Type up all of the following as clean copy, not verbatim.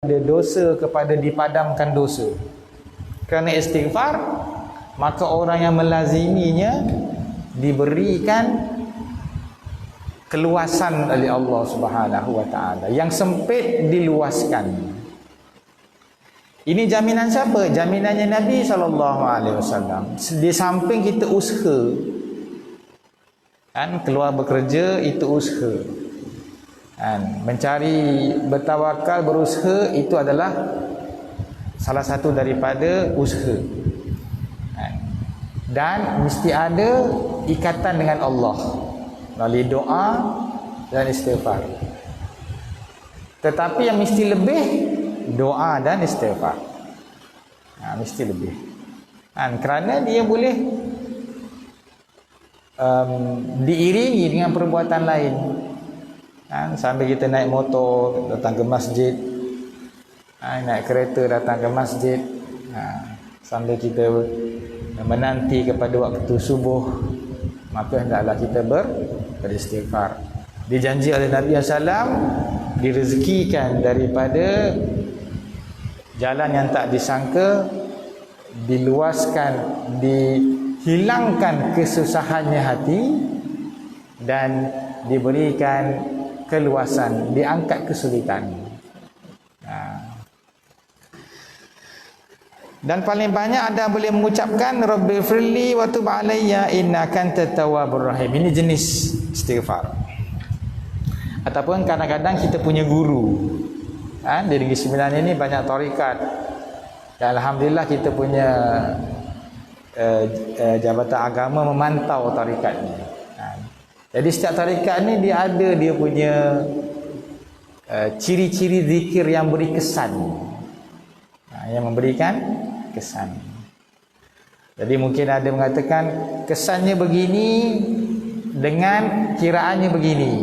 dosa kepada dipadamkan dosa. Kerana istighfar, maka orang yang melaziminya diberikan keluasan oleh Allah Subhanahu wa taala. Yang sempit diluaskan. Ini jaminan siapa? Jaminannya Nabi SAW. Di samping kita usaha, kan, keluar bekerja itu usaha, kan, mencari, bertawakal, berusaha itu adalah salah satu daripada usaha, kan. Dan mesti ada ikatan dengan Allah melalui doa dan istighfar. Tetapi yang mesti lebih doa dan istighfar, mesti lebih, kan, kerana dia boleh diiringi dengan perbuatan lain, kan, sambil kita naik motor datang ke masjid, naik kereta datang ke masjid, sambil kita menanti kepada waktu subuh, maka hendaklah kita beristighfar. Dijanji oleh Nabi SAW direzekikan daripada jalan yang tak disangka, diluaskan, dihilangkan kesusahannya hati, dan diberikan keluasan, diangkat kesulitan. Dan paling banyak ada boleh mengucapkan Rabbighfirli wa tub alayya innaka antat tawwabur rahim. Ini jenis istighfar. Ataupun kadang-kadang kita punya guru, di Negeri Sembilan ini banyak tarikat, dan alhamdulillah kita punya jabatan agama memantau tarikat ni. Jadi setiap tarikat ni dia ada dia punya ciri-ciri zikir yang beri kesan, yang memberikan kesan. Jadi mungkin ada mengatakan kesannya begini dengan kiraannya begini.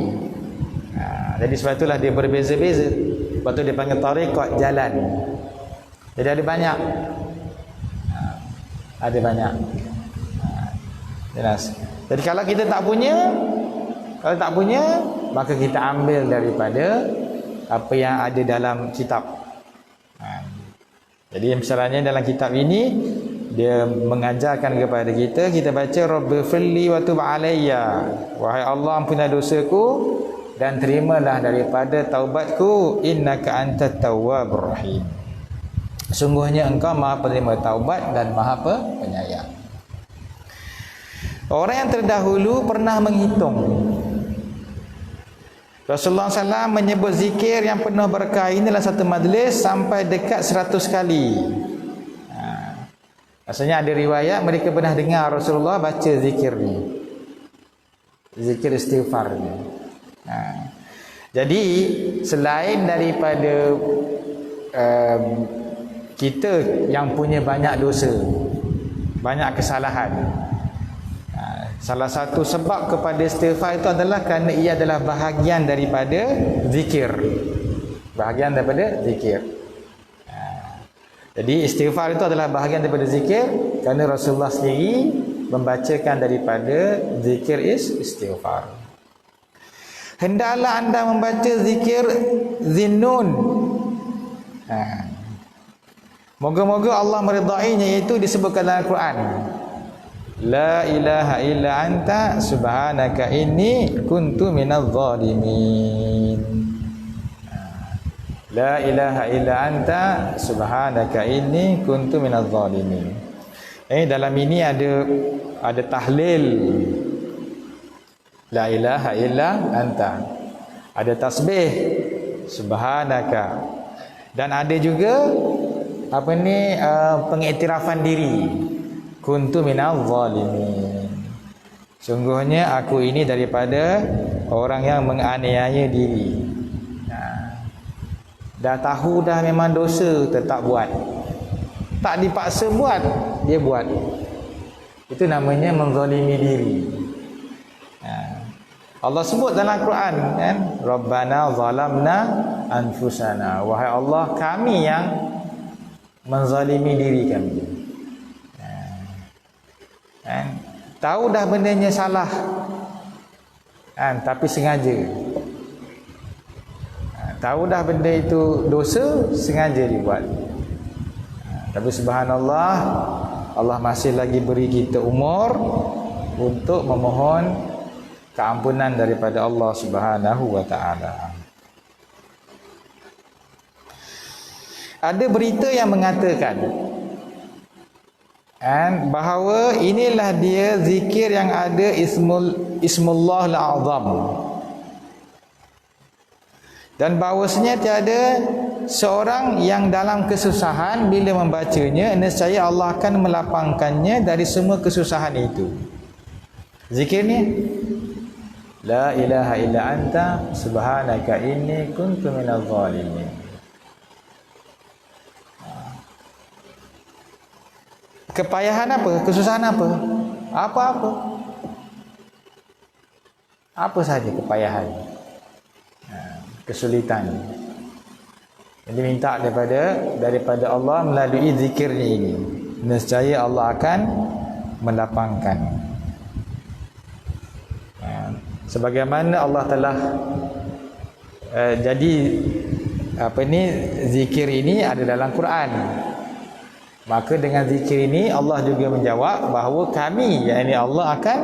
Jadi sebab itulah dia berbeza-beza. Sebab tu dia panggil tarikat jalan. Jadi ada banyak. Ada banyak. Jelas. Jadi kalau kita tak punya, maka kita ambil daripada apa yang ada dalam kitab. Jadi misalnya dalam kitab ini dia mengajarkan kepada kita, kita baca Rabbighfirli wa tub alayya, wahai Allah ampunilah dosaku dan terimalah daripada taubatku, innaka antat tawwabur rahim. Sungguhnya engkau Maha penerima taubat dan Maha penyayang. Orang yang terdahulu pernah menghitung. Rasulullah SAW menyebut zikir yang penuh berkah ini dalam satu majlis sampai dekat 100 kali. Maksudnya ada riwayat mereka pernah dengar Rasulullah baca zikir ni, zikir istighfar ni. Jadi selain daripada kita yang punya banyak dosa, banyak kesalahan, salah satu sebab kepada istighfar itu adalah kerana ia adalah bahagian daripada zikir. Bahagian daripada zikir. Jadi istighfar itu adalah bahagian daripada zikir kerana Rasulullah sendiri membacakan daripada zikir istighfar. Hendaklah anda membaca zikir Zinnun. Moga-moga Allah meridainya, iaitu disebutkan dalam Al-Quran. La ilaha illa anta subhanaka inni kuntu minadh dhalimin. La ilaha illa anta subhanaka inni kuntu minadh dhalimin. Dalam ini ada tahlil la ilaha illa anta, ada tasbih subhanaka, dan ada juga pengiktirafan diri, kuntu minadh dhalimin. Sungguhnya aku ini daripada orang yang menganiaya diri. Dah tahu dah memang dosa, tetap buat. Tak dipaksa buat, dia buat. Itu namanya menzalimi diri. Allah sebut dalam Al-Quran, kan? Rabbana zalamna anfusana. Wahai Allah, kami yang menzalimi diri kami. Tahu dah bendanya salah, tapi sengaja. tahu dah benda itu dosa, sengaja dibuat. Tapi subhanallah, Allah masih lagi beri kita umur untuk memohon keampunan daripada Allah Subhanahu wa taala. Ada berita yang mengatakan bahawa inilah dia zikir yang ada Ismullah al-Azam, dan bahawasanya tiada seorang yang dalam kesusahan bila membacanya, nescaya Allah akan melapangkannya dari semua kesusahan itu. Zikir ni, la ilaha illa anta subhanaka inni kuntu minadh dhalimin. Kepayahan apa? Kesusahan apa? Apa-apa. Apa saja kepayahan, kesulitan. Jadi minta daripada Allah melalui zikirnya ini, nescaya Allah akan melapangkan. Sebagaimana Allah telah jadi zikir ini ada dalam Quran. Maka dengan zikir ini Allah juga menjawab bahawa kami, yakni Allah akan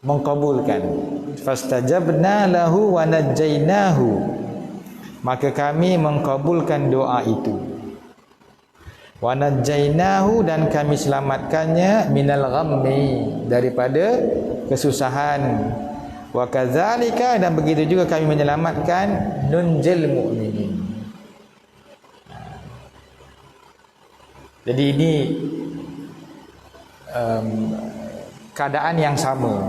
mengkabulkan. Fastajabna lahu wa najjaynahu, maka kami mengkabulkan doa itu. Wa najjaynahu, dan kami selamatkannya, minal ghammi, daripada kesusahan. Wa kadzalika, dan begitu juga kami menyelamatkan nunjil mu'minin. Jadi ini keadaan yang sama.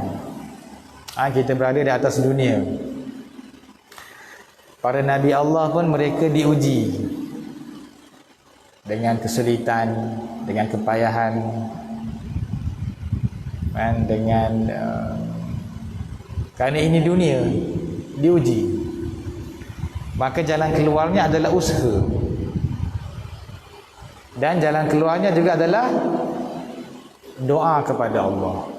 Kita berada di atas dunia. Para nabi Allah pun mereka diuji dengan kesulitan, dengan kepayahan, dengan kerana ini dunia, diuji. Maka jalan keluarnya adalah usaha, dan jalan keluarnya juga adalah doa kepada Allah.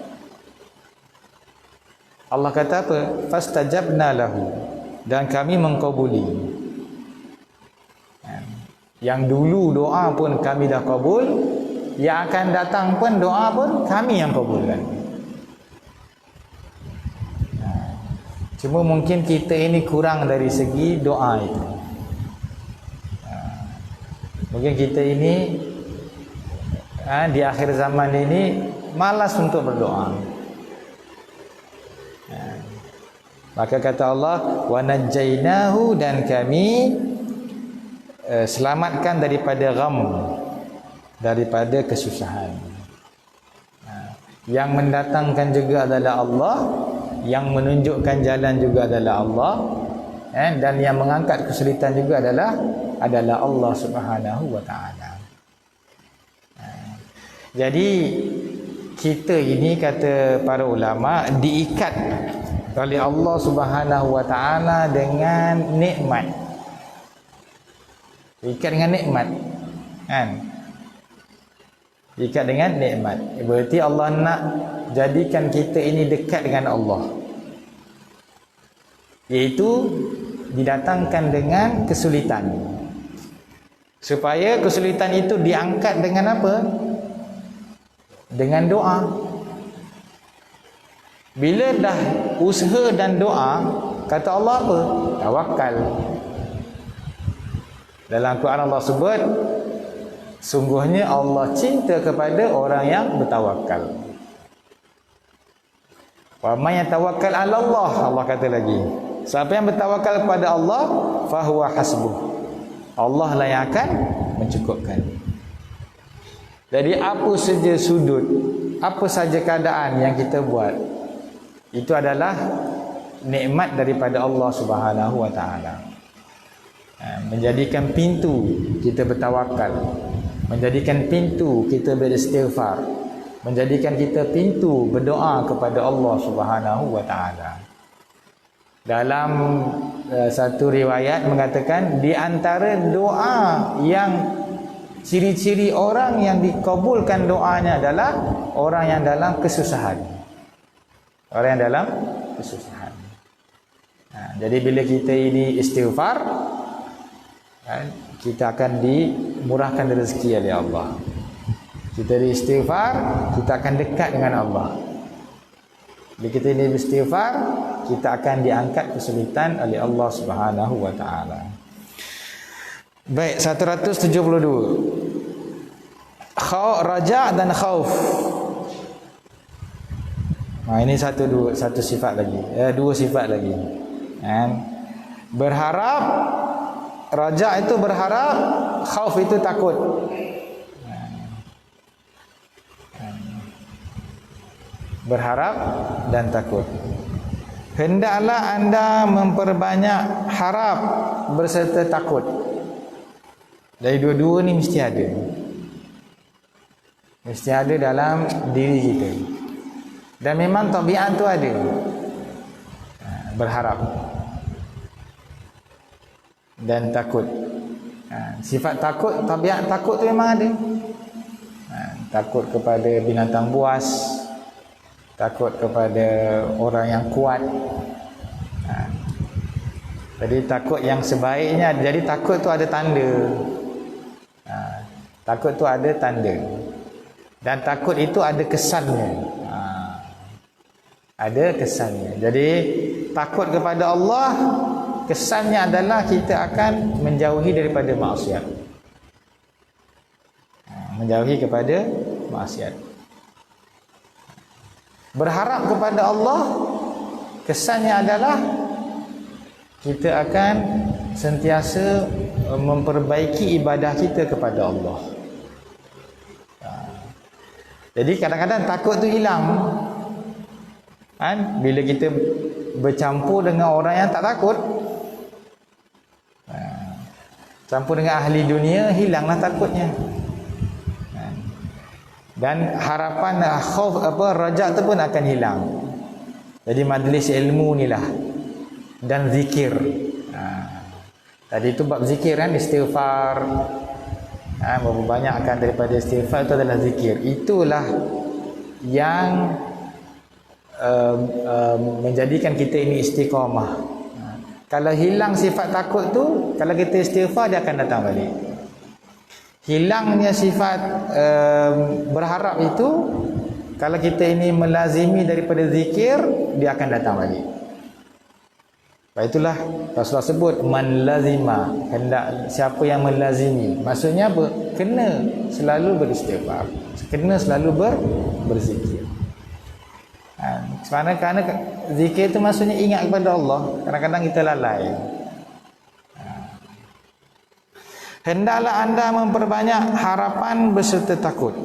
Allah kata apa? Fastajabna lahu, dan kami mengkabuli. Yang dulu doa pun kami dah kabul, yang akan datang pun doa pun kami yang kabulkan. Cuma mungkin kita ini kurang dari segi doa itu. Mungkin kita ini di akhir zaman ini malas untuk berdoa. Maka kata Allah, wa najjaynahu, dan kami selamatkan daripada gham, daripada kesusahan. Yang mendatangkan juga adalah Allah, yang menunjukkan jalan juga adalah Allah, dan yang mengangkat kesulitan juga adalah Allah Subhanahu wa taala. Jadi kita ini, kata para ulama, diikat oleh Allah Subhanahu wa taala dengan nikmat. Diikat dengan nikmat, diikat dengan nikmat. Berarti Allah nak jadikan kita ini dekat dengan Allah, iaitu didatangkan dengan kesulitan, supaya kesulitan itu diangkat dengan apa? Dengan doa. Bila dah usaha dan doa, kata Allah apa? Tawakal. Dalam Quran Allah sebut, sungguhnya Allah cinta kepada orang yang bertawakal. Wa may yatawakkal 'ala Allah, Allah kata lagi, siapa yang bertawakal kepada Allah, fahuwa hasbuh, Allah lah yang akan mencukupkan. Jadi apa saja sudut, apa saja keadaan yang kita buat, itu adalah nikmat daripada Allah Subhanahu wa taala. Menjadikan pintu kita bertawakal, menjadikan pintu kita beristighfar, menjadikan kita pintu berdoa kepada Allah Subhanahu wa taala. Dalam satu riwayat mengatakan, di antara doa yang ciri-ciri orang yang dikabulkan doanya adalah orang yang dalam kesusahan. orang yang dalam kesusahan. Jadi bila kita ini istighfar, kita akan dimurahkan rezeki oleh Allah. Kita istighfar, kita akan dekat dengan Allah. Bila kita ini istighfar, kita akan diangkat kesulitan oleh Allah Subhanahu wa taala. Baik, 172. Raja dan khauf. Ini satu sifat lagi. Dua sifat lagi. Berharap, raja itu berharap, khauf itu takut. Berharap dan takut. Hendaklah anda memperbanyak harap berserta takut. Dari dua-dua ni mesti ada. Mesti ada dalam diri kita. Dan memang tabiat tu ada. Berharap dan takut. Sifat takut, tabiat takut tu memang ada. Takut kepada binatang buas, takut kepada orang yang kuat. Jadi takut yang sebaiknya. Jadi takut tu ada tanda. Takut tu ada tanda. Dan takut itu ada kesannya. Ada kesannya. Jadi takut kepada Allah, kesannya adalah kita akan menjauhi daripada maksiat. Menjauhi kepada maksiat. Berharap kepada Allah, kesannya adalah kita akan sentiasa memperbaiki ibadah kita kepada Allah. Jadi kadang-kadang takut tu hilang. Bila kita bercampur dengan orang yang tak takut, campur dengan ahli dunia, hilanglah takutnya. Dan harapan khauf rajak tu pun akan hilang. Jadi majlis ilmu ni lah, dan zikir. Tadi itu bab zikir kan, istighfar. Membanyakkan daripada istighfar itu adalah zikir. Itulah yang menjadikan kita ini istiqamah. Kalau hilang sifat takut tu, kalau kita istighfar, dia akan datang balik. Hilangnya sifat berharap itu, kalau kita ini melazimi daripada zikir, dia akan datang balik. Itulah Rasulullah sebut man lazima, hendak siapa yang melazimi. Maksudnya apa? Kena selalu beristighfar, kena selalu berzikir. Kerana zikir itu maksudnya ingat kepada Allah. Kadang-kadang kita lalai. Hendaklah anda memperbanyak harapan berserta takut.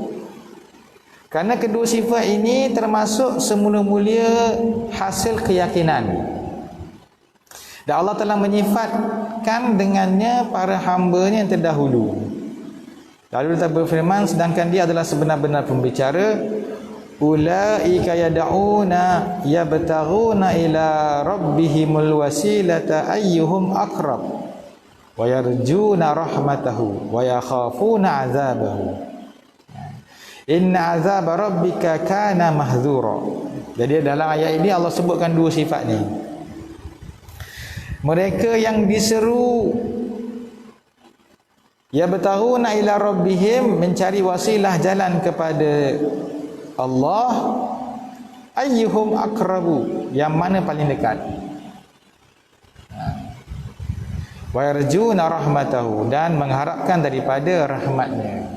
Kerana kedua sifat ini termasuk semula-mula hasil keyakinan. Dan Allah telah menyifatkan dengannya para hamba-Nya yang terdahulu. Lalu dia berfirman, sedangkan dia adalah sebenar-benar pembicara, ulaika yad'una yabtaghuna ila rabbihimul wasilata ayyuhum aqrab wa yarjuna rahmatahu wa yakhafuna 'adzabahu inna 'adzaba rabbika kana mahdzura. Jadi dalam ayat ini Allah sebutkan dua sifat ni. Mereka yang diseru yabtaghuna ila rabbihim, mencari wasilah jalan kepada Allah, ayyuhum aqrabu, yang mana paling dekat, wa yarjuna rahmatahu, dan mengharapkan daripada rahmatnya.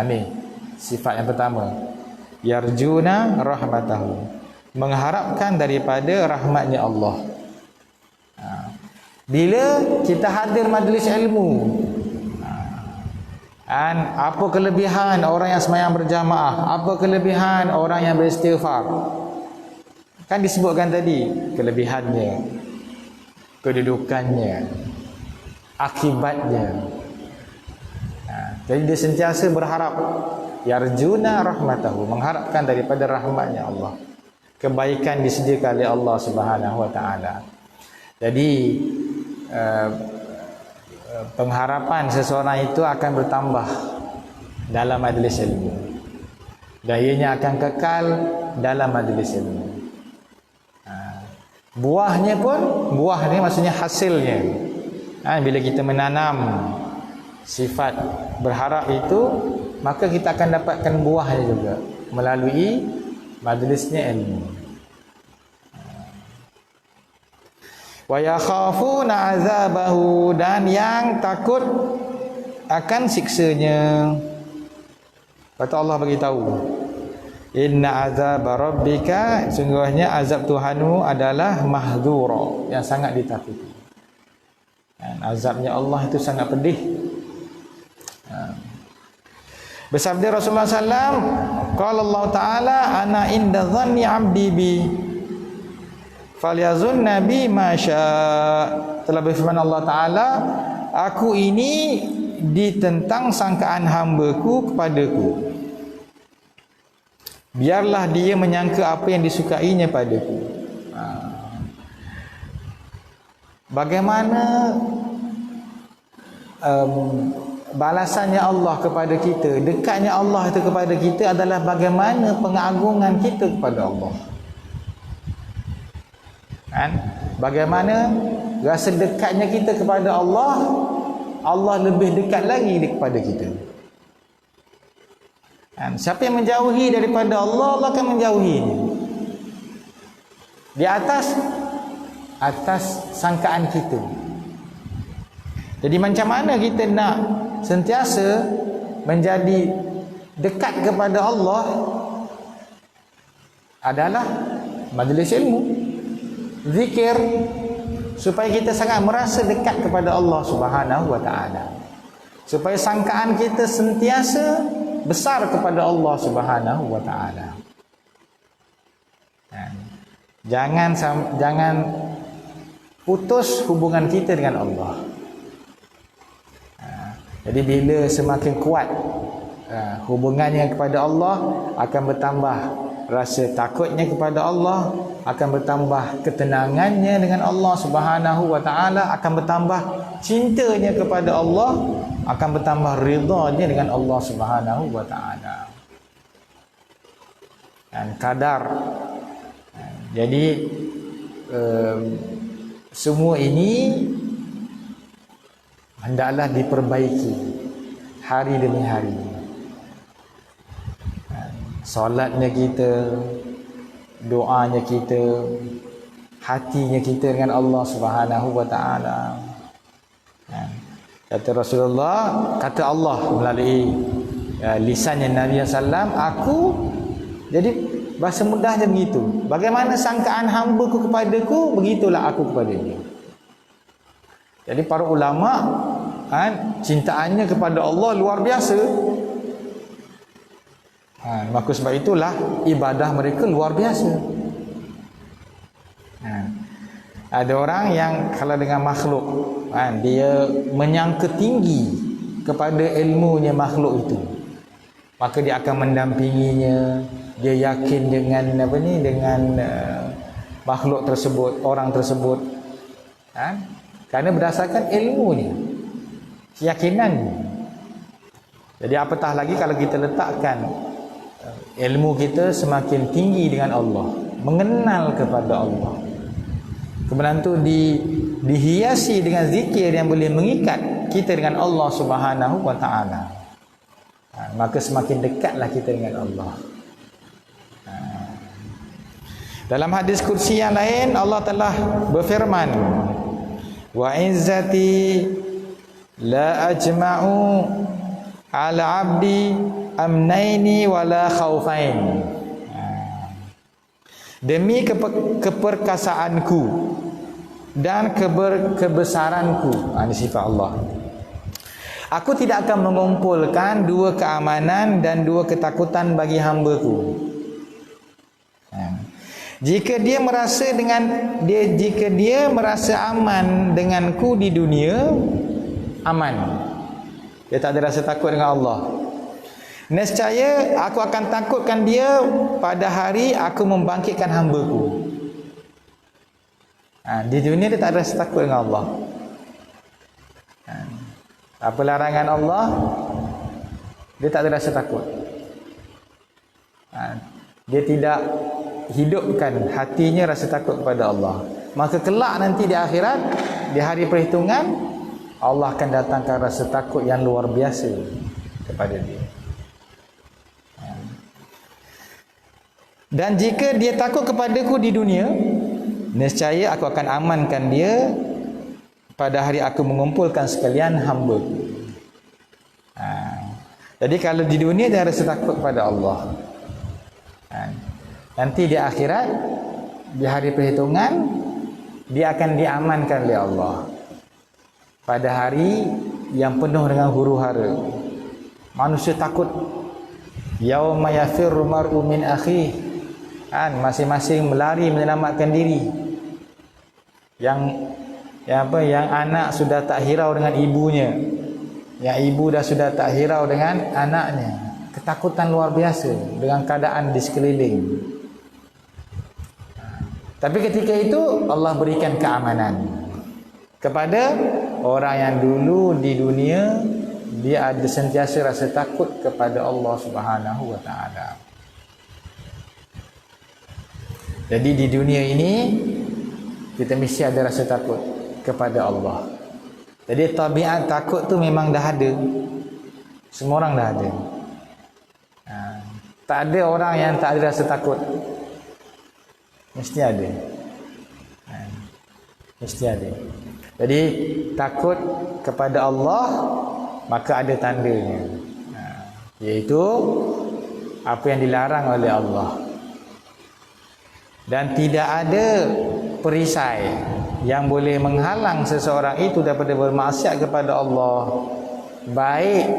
Ni sifat yang pertama, yarjuna rahmatahu, mengharapkan daripada rahmatnya Allah. Bila kita hadir majlis ilmu, apa kelebihan orang yang sembahyang berjamaah, apa kelebihan orang yang beristighfar? Kan disebutkan tadi kelebihannya, kedudukannya, akibatnya. Jadi dia sentiasa berharap, yarjuna rahmatahu, mengharapkan daripada rahmatnya Allah, kebaikan disediakan oleh Allah Subhanahu wa taala. Jadi pengharapan seseorang itu akan bertambah dalam majlis ilmu, dan ianya akan kekal dalam majlis ilmu. Buahnya pun, buah ni maksudnya hasilnya. Bila kita menanam sifat berharap itu, maka kita akan dapatkan buahnya juga melalui majlisnya ilmu. Wa yakhafuna azabahu, dan yang takut akan siksanya. Kata Allah bagi tahu, inna azab rabbika, sungguhnya azab Tuhanmu adalah mahdzura, yang sangat ditakuti. Dan azabnya Allah itu sangat pedih. Bersabda Rasulullah SAW, qala Allah Ta'ala, ana inda dhanni abdi bi falyazunna bi ma syaa. Telah berfirman Allah Ta'ala, aku ini ditentang sangkaan hambaku kepadaku, biarlah dia menyangka apa yang disukainya padaku. Bagaimana balasannya Allah kepada kita, dekatnya Allah itu kepada kita adalah bagaimana pengagungan kita kepada Allah. Bagaimana rasa dekatnya kita kepada Allah, Allah lebih dekat lagi kepada kita. Siapa yang menjauhi daripada Allah, Allah akan menjauhinya. Di atas sangkaan kita. Jadi macam mana kita nak sentiasa menjadi dekat kepada Allah, adalah majlis ilmu, zikir, supaya kita sangat merasa dekat kepada Allah Subhanahu wa taala. Supaya sangkaan kita sentiasa besar kepada Allah Subhanahu wa taala. Jangan putus hubungan kita dengan Allah. Jadi bila semakin kuat hubungannya kepada Allah, akan bertambah rasa takutnya kepada Allah, akan bertambah ketenangannya dengan Allah Subhanahu wa taala, akan bertambah cintanya kepada Allah, akan bertambah ridhanya dengan Allah Subhanahu wa taala. Dan kadar. Jadi semua ini hendaklah diperbaiki hari demi hari. Solatnya kita, doanya kita, hatinya kita dengan Allah Subhanahu wa taala. Kata Rasulullah, kata Allah melalui lisannya Nabi sallallahu, aku, jadi bahasa mudahnya begitu. Bagaimana sangkaan hamba-Ku kepadaku, begitulah aku kepada dia. Jadi para ulama cintaannya kepada Allah luar biasa. Maka sebab itulah ibadah mereka luar biasa. Ada orang yang kalau dengan makhluk, dia menyangka tinggi kepada ilmunya makhluk itu, maka dia akan mendampinginya. Dia yakin dengan dengan makhluk tersebut, orang tersebut, kerana berdasarkan ilmunya, keyakinannya. Jadi apatah lagi kalau kita letakkan ilmu kita semakin tinggi dengan Allah, mengenal kepada Allah, kemudian tu dihiasi dengan zikir yang boleh mengikat kita dengan Allah Subhanahu wa taala, maka semakin dekatlah kita dengan Allah. Dalam hadis kursi yang lain, Allah telah berfirman, wa izzati la ajma'u ala abdi amnaini wala khaufain. Demi keperkasaanku dan kebesaranku, ini sifat Allah, aku tidak akan mengumpulkan dua keamanan dan dua ketakutan bagi hamba-Ku. Jika dia merasa aman denganku di dunia, aman, dia tak ada rasa takut dengan Allah, nescaya aku akan takutkan dia pada hari aku membangkitkan hamba-Ku. Di dunia dia tak ada rasa takut dengan Allah. Apa larangan Allah, dia tak ada rasa takut. Dia tidak hidupkan hatinya rasa takut kepada Allah. maka kelak nanti di akhirat, di hari perhitungan, Allah akan datangkan rasa takut yang luar biasa kepada dia. Dan jika dia takut kepadaku di dunia, nescaya aku akan amankan dia pada hari aku mengumpulkan sekalian hamba-Ku. Jadi kalau di dunia dia rasa takut kepada Allah, nanti di akhirat, di hari perhitungan, dia akan diamankan oleh Allah pada hari yang penuh dengan huru-hara. Manusia takut. Yauma yafirru mar'u min akhihi, masing-masing melari menyelamatkan diri. Yang anak sudah tak hirau dengan ibunya, yang ibu sudah tak hirau dengan anaknya. Ketakutan luar biasa dengan keadaan di sekeliling. Tapi ketika itu Allah berikan keamanan kepada orang yang dulu di dunia dia ada sentiasa rasa takut kepada Allah Subhanahu wa taala. Jadi di dunia ini kita mesti ada rasa takut kepada Allah. Jadi tabiat takut tu memang dah ada. Semua orang dah ada. Tak ada orang yang tak ada rasa takut. Mesti ada. Mesti ada. Jadi takut kepada Allah, maka ada tandanya, iaitu apa yang dilarang oleh Allah. Dan tidak ada perisai yang boleh menghalang seseorang itu daripada bermaksiat kepada Allah, baik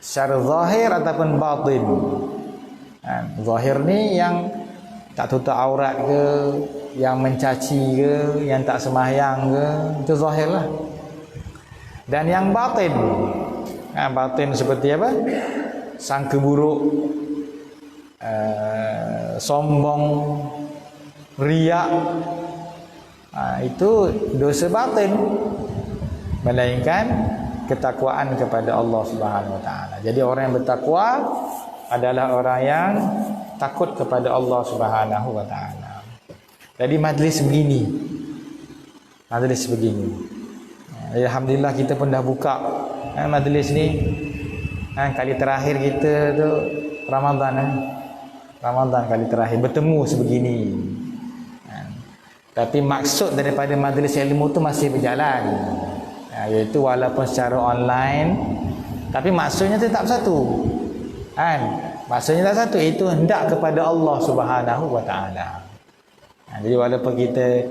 secara zahir ataupun batin. Zahir ni yang tak tutup aurat ke, yang mencaci ke, yang tak sembahyang ke, itu zahir lah. Dan yang batin, batin seperti apa? Sangka buruk, sombong, riak, itu dosa batin, melainkan ketakwaan kepada Allah Subhanahu wa taala. Jadi orang yang bertakwa adalah orang yang takut kepada Allah Subhanahu wa taala. Jadi majlis begini. Alhamdulillah kita pun dah buka majlis ni. Kali terakhir kita tu Ramadan. Ramadan kali terakhir bertemu sebegini. Tapi maksud daripada majlis ilmu tu masih berjalan. Iaitu walaupun secara online, tapi maksudnya tetap satu. Maksudnya tak satu, itu hendak kepada Allah Subhanahu wa taala. Jadi walaupun kita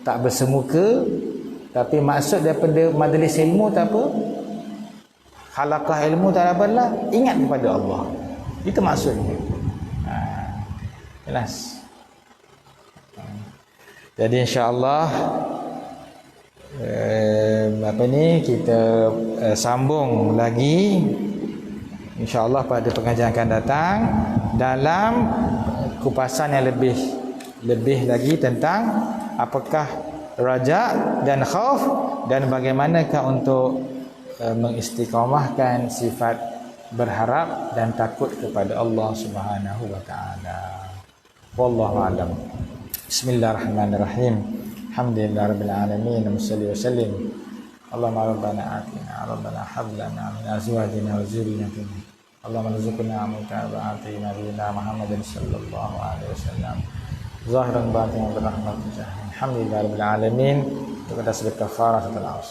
tak bersemuka, tapi maksud daripada majlis ilmu tak apa, halaqah ilmu tak apa lah, ingat kepada Allah. Itu maksudnya. Jelas. Jadi insya-Allah kita sambung lagi insya-Allah pada pengajian akan datang dalam kupasan yang lebih lagi tentang apakah raja dan khauf dan bagaimanakah untuk mengistiqamahkan sifat berharap dan takut kepada Allah Subhanahu wa taala. Wallahu a'lam. Bismillahirrahmanirrahim. Alhamdulillahirabbil alamin. Wassalli wasallim. Allahumma rabbana atina rabbana hab lana min azwajina wa dhurriyyatina. Allahumma rzuqna mutaba'ati nabiyyina Muhammadin sallallahu alaihi wasallam. Zahiran batinan birahmatika. Alhamdulillahirabbil alamin. Kita sedekah kafarah setelah